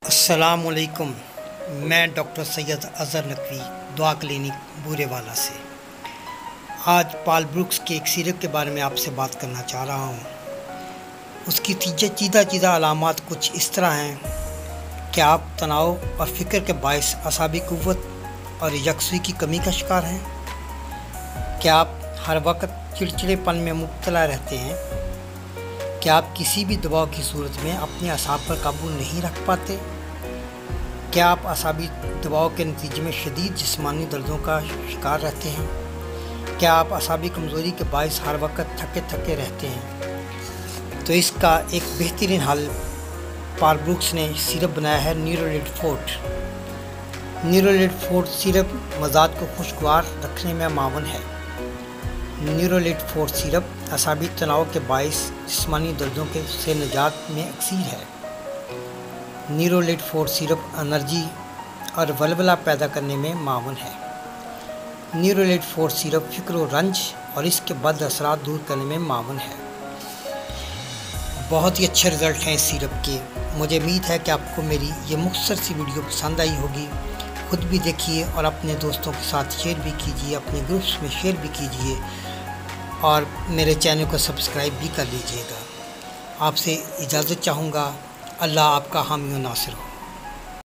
अस्सलाम वालेकुम। मैं डॉक्टर सैयद अज़हर नकवी दुआ क्लिनिक बूरेवाला से आज पॉल ब्रुक्स के एक सिरप के बारे में आपसे बात करना चाह रहा हूँ। उसकी चीदा अलामात कुछ इस तरह हैं कि आप तनाव और फ़िक्र के बायस असाबी क़ुव्वत और यकसुई की कमी का शिकार हैं। क्या आप हर वक्त चिड़चिड़ेपन में मुब्तला रहते हैं? क्या आप किसी भी दबाव की सूरत में अपने असाब पर काबू नहीं रख पाते? क्या आप असाबी दबाव के नतीजे में शदीद जिस्मानी दर्दों का शिकार रहते हैं? क्या आप असाबी कमज़ोरी के बायस हर वक्त थके रहते हैं? तो इसका एक बेहतरीन हल पॉल ब्रुक्स ने सिरप बनाया है न्यूरोलिड फोर्ट। न्यूरोलिड फोर्ट सिरप मज़ाज को खुशगवार रखने में मावन है। न्यूरोलिड फोर्ट सिरप असाबी तनाव के बायस जिस्मानी दर्दों से निजात में अक्सीर है। न्यूरोलिड फोर्ट सिरप एनर्जी और वल्वला पैदा करने में मावन है। न्यूरोलिड फोर्ट सिरप फ़िक्र व रंज और इसके बद असरात दूर करने में मावन है। बहुत ही अच्छे रिज़ल्ट हैं इस सिरप के। मुझे उम्मीद है कि आपको मेरी ये मुख्तसर सी वीडियो पसंद आई होगी। खुद भी देखिए और अपने दोस्तों के साथ शेयर भी कीजिए, अपने ग्रुप्स में शेयर भी कीजिए और मेरे चैनल को सब्सक्राइब भी कर लीजिएगा। आपसे इजाज़त चाहूँगा। अल्लाह आपका हामी व नासिर हो।